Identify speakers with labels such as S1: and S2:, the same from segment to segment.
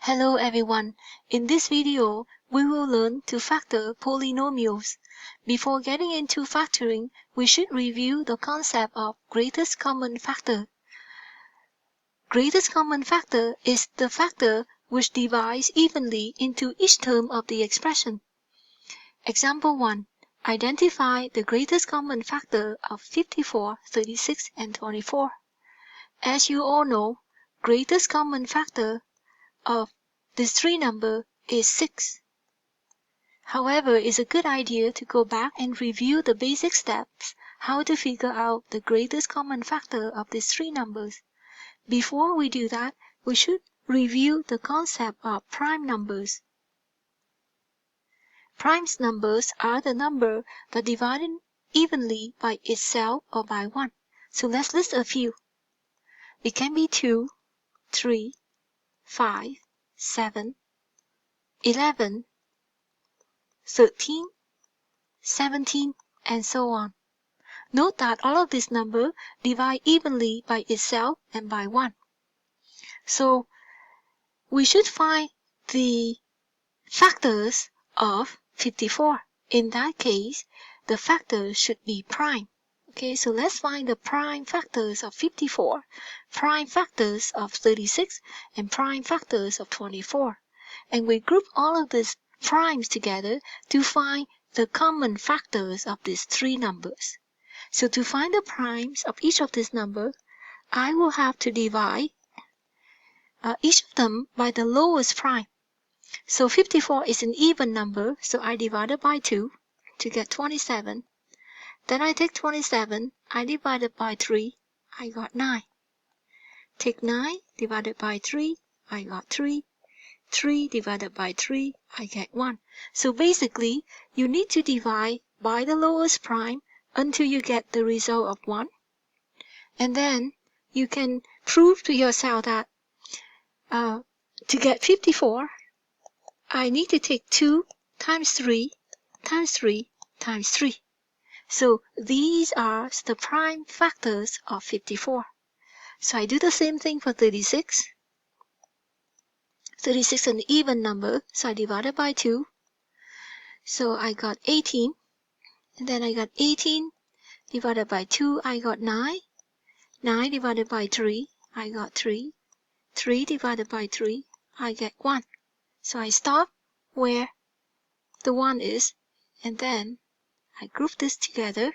S1: Hello everyone. In this video, we will learn to factor polynomials. Before getting into factoring, we should review the concept of greatest common factor. Greatest common factor is the factor which divides evenly into each term of the expression. Example 1. Identify the greatest common factor of 54, 36, and 24. As you all know, greatest common factor of this three number is 6. However, it's a good idea to go back and review the basic steps how to figure out the greatest common factor of these three numbers. Before we do that, we should review the concept of prime numbers. Prime numbers are the number that divided evenly by itself or by 1. So let's list a few. It can be 2, 3, 5, 7, 11, 13, 17, and so on. Note that all of these numbers divide evenly by itself and by 1. So we should find the factors of 54. In that case, the factors should be prime. Okay, so let's find the prime factors of 54, prime factors of 36, and prime factors of 24. And we group all of these primes together to find the common factors of these three numbers. So to find the primes of each of these numbers, I will have to divide each of them by the lowest prime. So 54 is an even number, so I divide it by 2 to get 27. Then I take 27, I divide it by 3, I got 9. Take 9, divided by 3, I got 3. 3 divided by 3, I get 1. So basically, you need to divide by the lowest prime until you get the result of 1. And then you can prove to yourself that to get 54, I need to take 2 times 3 times 3 times 3. So these are the prime factors of 54. So I do the same thing for 36. 36 is an even number, so I divide it by 2. So I got 18. And then I got 18 divided by 2, I got 9. 9 divided by 3, I got 3. 3 divided by 3, I get 1. So I stop where the 1 is, and then I group this together.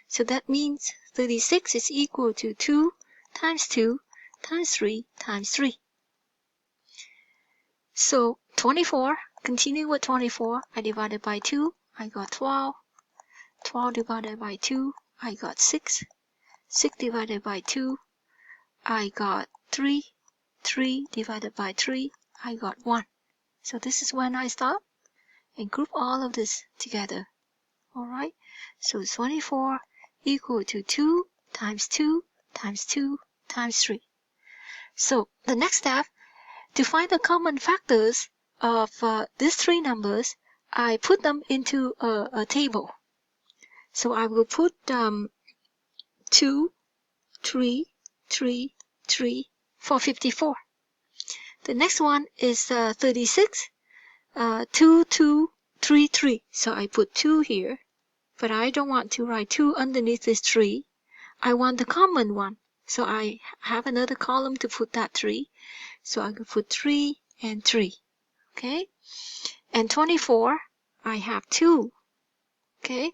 S1: So that means 36 is equal to 2 times 2 times 3 times 3. So 24, continue with 24, I divided by 2, I got 12. 12 divided by 2, I got 6. 6 divided by 2, I got 3. 3 divided by 3, I got 1. So this is when I stop and group all of this together. Alright, so 24 equal to 2 times 2 times 2 times 3. So the next step, to find the common factors of these three numbers, I put them into a table. So I will put 2, 3, 3, 3 for 54. The next one is 36, 2, 2, 3, 3. So I put 2 here, but I don't want to write 2 underneath this 3. I want the common one. So I have another column to put that 3. So I could put 3 and 3. Okay? And 24, I have 2. Okay?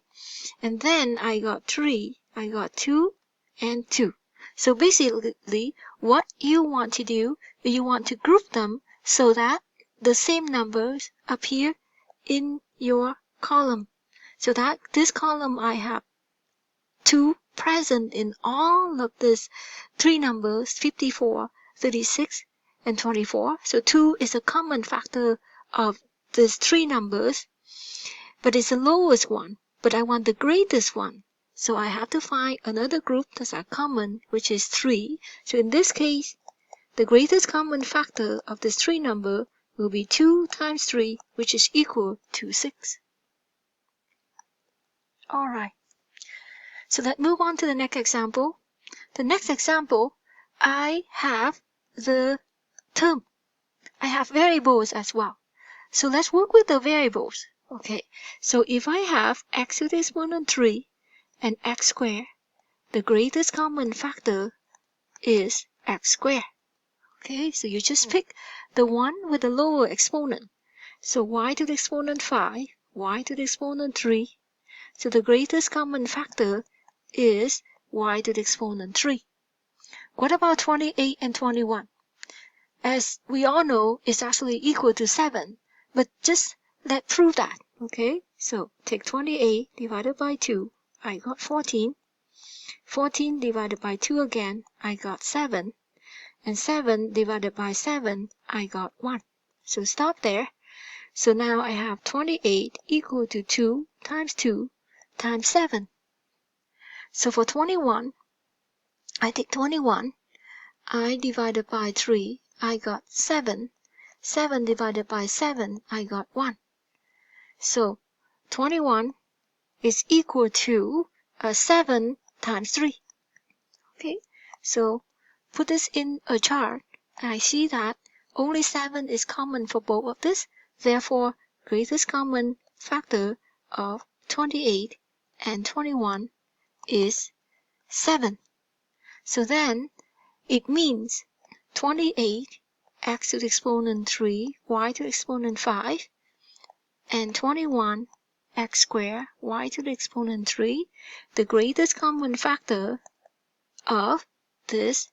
S1: And then I got 3. I got 2 and 2. So basically, what you want to do is you want to group them so that the same numbers appear in your column. So that this column I have 2 present in all of these three numbers, 54, 36, and 24. So 2 is a common factor of these three numbers, but it's the lowest one. But I want the greatest one. So I have to find another group that's common, which is 3. So in this case, the greatest common factor of this three number will be 2 times 3, which is equal to 6. Alright. So let's move on to the next example. The next example, I have the term. I have variables as well. So let's work with the variables. Okay, so if I have x to the exponent 3 and x squared, the greatest common factor is x squared. Okay, so you just pick the one with the lower exponent. So y to the exponent 5, y to the exponent 3. So the greatest common factor is y to the exponent 3. What about 28 and 21? As we all know, it's actually equal to 7. But just let's prove that. Okay, so take 28 divided by 2. I got 14. 14 divided by 2 again, I got 7. And 7 divided by 7, I got 1. So stop there. So now I have 28 equal to 2 times 2 times 7. So for 21, I take 21. I divided by 3, I got 7. 7 divided by 7, I got 1. So 21 is equal to 7 times 3. Okay, so put this in a chart, and I see that only 7 is common for both of this. Therefore, greatest common factor of 28 and 21 is 7. So then, it means 28 x to the exponent 3, y to the exponent 5, and 21 x squared, y to the exponent 3, the greatest common factor of this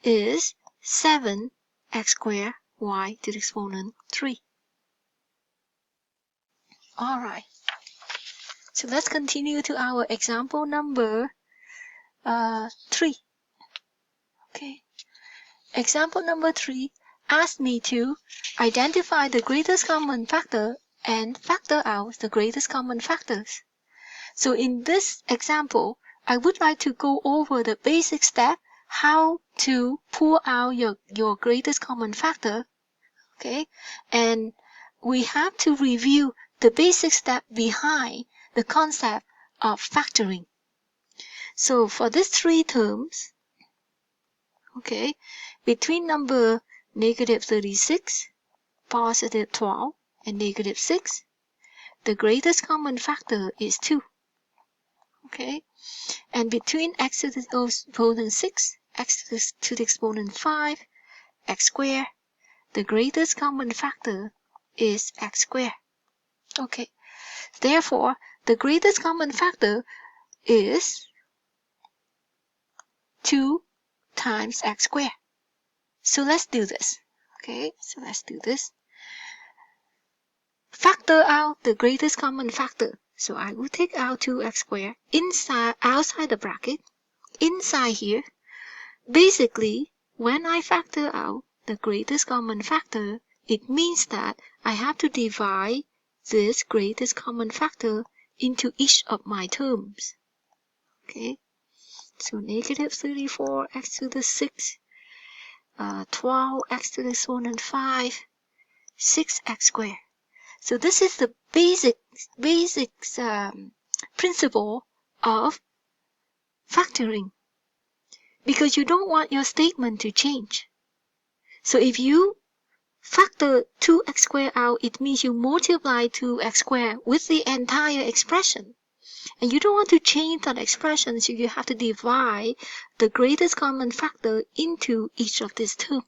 S1: is 7 x squared, y to the exponent 3. Alright, so let's continue to our example number 3. Okay, example number 3 asked me to identify the greatest common factor and factor out the greatest common factors. So in this example, I would like to go over the basic step how to pull out your greatest common factor. Okay, and we have to review the basic step behind the concept of factoring. So for these 3 terms, okay, between number negative 36, positive 12, and negative 6, the greatest common factor is 2. Okay, and between x to the exponent 6, x to the exponent 5, x squared, the greatest common factor is x squared. Okay, therefore, the greatest common factor is 2 times x squared. So let's do this. Okay, so let's do this. Factor out the greatest common factor. So I will take out 2x squared outside the bracket, inside here. Basically, when I factor out the greatest common factor, it means that I have to divide this greatest common factor into each of my terms. Okay, so negative 34x to the 6, 12x to the exponent 5, 6x squared. So this is the basic principle of factoring, because you don't want your statement to change. So if you factor 2x squared out, it means you multiply 2x squared with the entire expression. And you don't want to change that expression, so you have to divide the greatest common factor into each of these terms.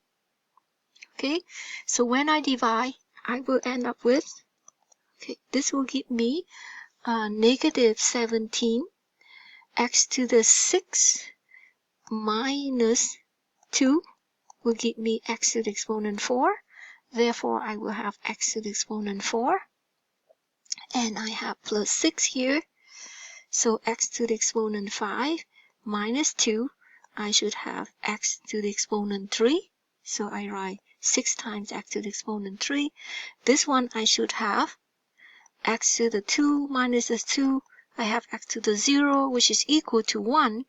S1: Okay, so when I divide, I will end up with, okay, this will give me negative 17 x to the 6 minus 2 will give me x to the exponent 4. Therefore, I will have x to the exponent 4. And I have plus 6 here. So x to the exponent 5 minus 2. I should have x to the exponent 3. So I write 6 times x to the exponent 3. This one I should have x to the 2 minus the 2. I have x to the 0, which is equal to 1.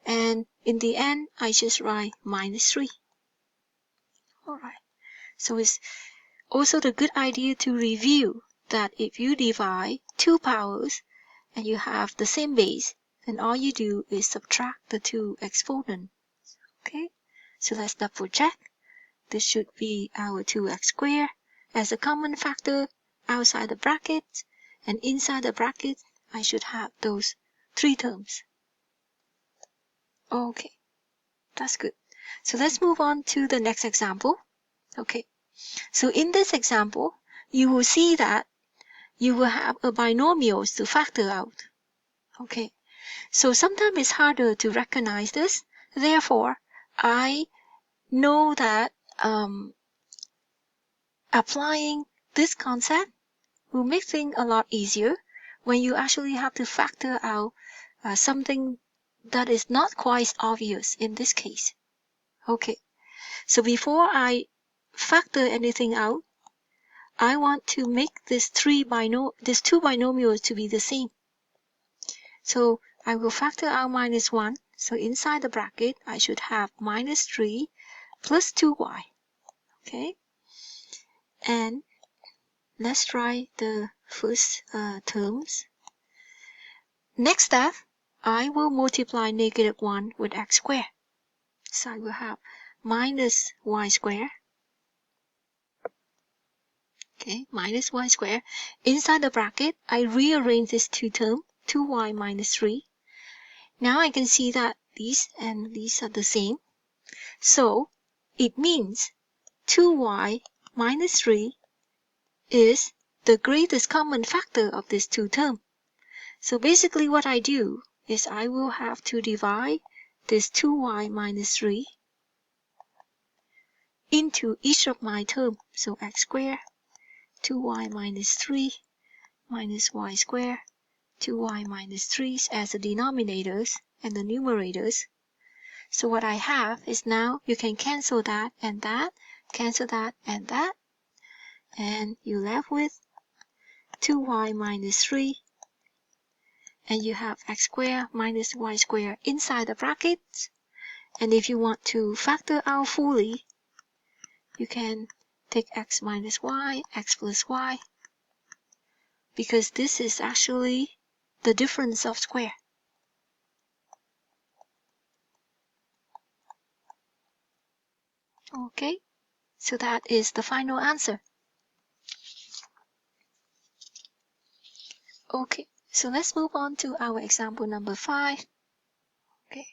S1: And in the end, I just write minus 3. Alright. So it's also the good idea to review that if you divide 2 powers and you have the same base, then all you do is subtract the 2 exponents. Okay? So let's double check. this should be our 2x squared as a common factor outside the bracket, and inside the bracket I should have those 3 terms. Okay, that's good. So let's move on to the next example. Okay, so in this example, you will see that you will have a binomials to factor out. Okay, so sometimes it's harder to recognize this. Therefore, I know that applying this concept will make things a lot easier when you actually have to factor out something that is not quite obvious in this case. Okay, so before I factor anything out, I want to make these 2 binomials to be the same. So I will factor out -1. So inside the bracket, I should have -3 plus 2y. Okay, and let's try the first terms. Next step, I will multiply -1 with x squared. So I will have -y squared. Okay, -y squared. Inside the bracket, I rearrange this 2 terms, 2y minus 3. Now I can see that these and these are the same. So it means 2y minus 3 is the greatest common factor of these 2 terms. So basically what I do is I will have to divide this 2y minus 3 into each of my terms. So x squared, 2y minus 3 minus y squared, 2y minus 3 as the denominators and the numerators. So what I have is now you can cancel that and that, cancel that and that, and you're left with 2y minus 3, and you have x squared minus y squared inside the brackets. And if you want to factor out fully, you can take x minus y, x plus y, because this is actually the difference of square. Okay, so that is the final answer. Okay, so let's move on to our example number 5. Okay,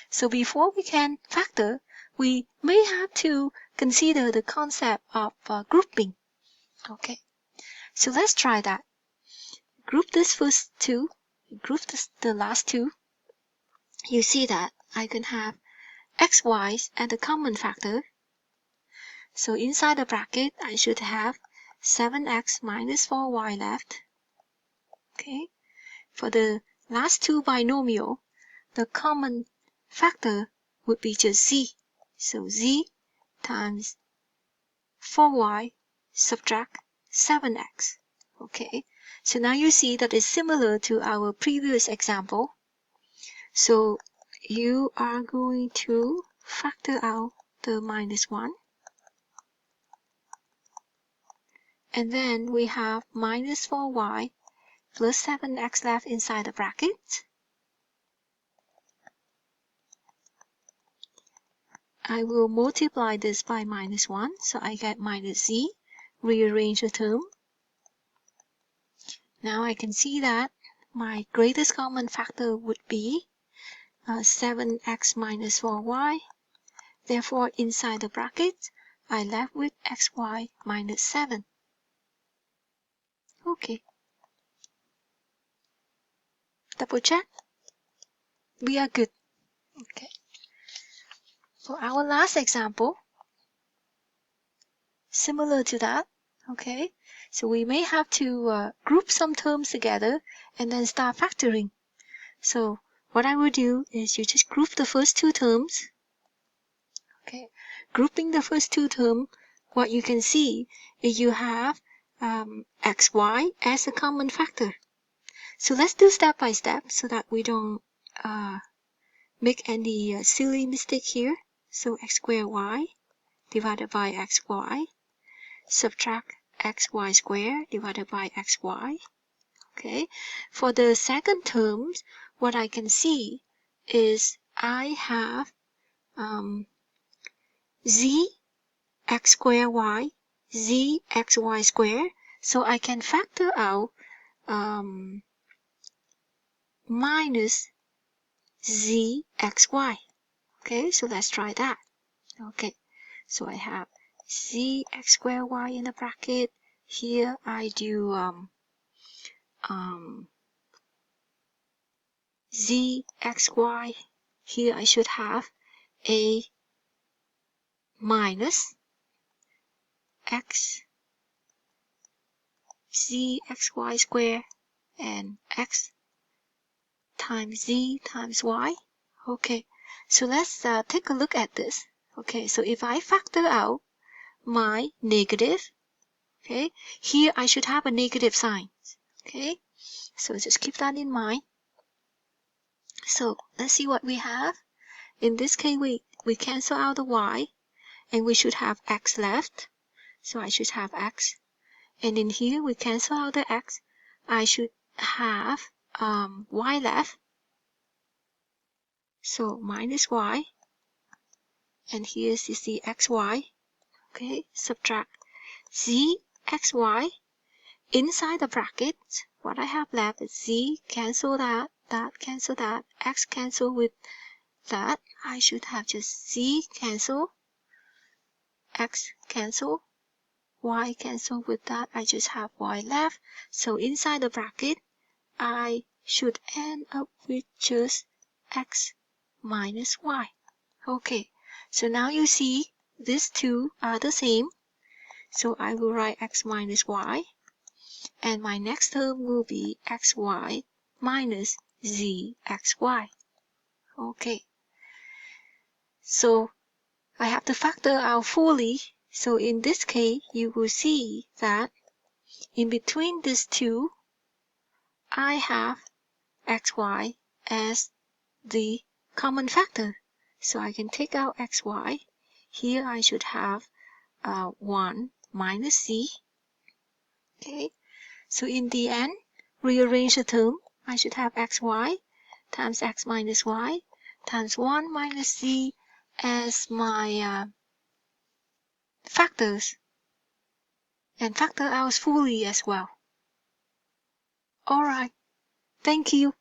S1: so before we can factor, we may have to consider the concept of grouping. Okay, so let's try that. Group this first 2, group the last 2. You see that I can have x, y as a common factor. So inside the bracket, I should have 7x minus 4y left. Okay, for the last 2 binomial, the common factor would be just z. So z times 4y subtract 7x. Okay, so now you see that it's similar to our previous example. So you are going to factor out the -1. And then we have minus 4y plus 7x left inside the bracket. I will multiply this by -1, so I get minus z, rearrange the term. Now I can see that my greatest common factor would be 7x minus 4y. Therefore, inside the bracket, I left with xy minus 7. Okay. Double check. We are good. Okay. For our last example, similar to that, okay, so we may have to group some terms together and then start factoring. So what I will do is you just group the first 2 terms. Okay, grouping the first 2 terms, what you can see is you have xy as a common factor. So let's do step by step so that we don't make any silly mistake here. So x squared y divided by xy, subtract xy squared divided by xy. Okay, for the second terms, what I can see is I have z x squared y, z xy squared. So I can factor out minus z xy. Okay, so let's try that. Okay, so I have z x squared y in the bracket. Here I do z xy. Here I should have a minus x z xy squared and x times z times y. Okay, so let's take a look at this. Okay, so if I factor out my negative, okay, here I should have a negative sign. Okay, so just keep that in mind. So let's see what we have. In this case, we cancel out the y, and we should have x left. So I should have x. And in here, we cancel out the x. I should have y left. So minus y. And here is the xy. Okay, subtract z xy. Inside the bracket, what I have left is z cancel that, cancel that, x cancel with that. I should have just z cancel, x cancel, y cancel with that. I just have y left. So inside the bracket, I should end up with just x minus y. Okay, so now you see these two are the same. So I will write x minus y. And my next term will be xy minus zxy. Okay. So I have to factor out fully. So in this case, you will see that in between these two, I have xy as the common factor. So I can take out xy. Here I should have 1 minus z. Okay. So in the end, rearrange the term. I should have xy times x minus y times 1 minus z as my factors, and factor out fully as well. Alright, thank you.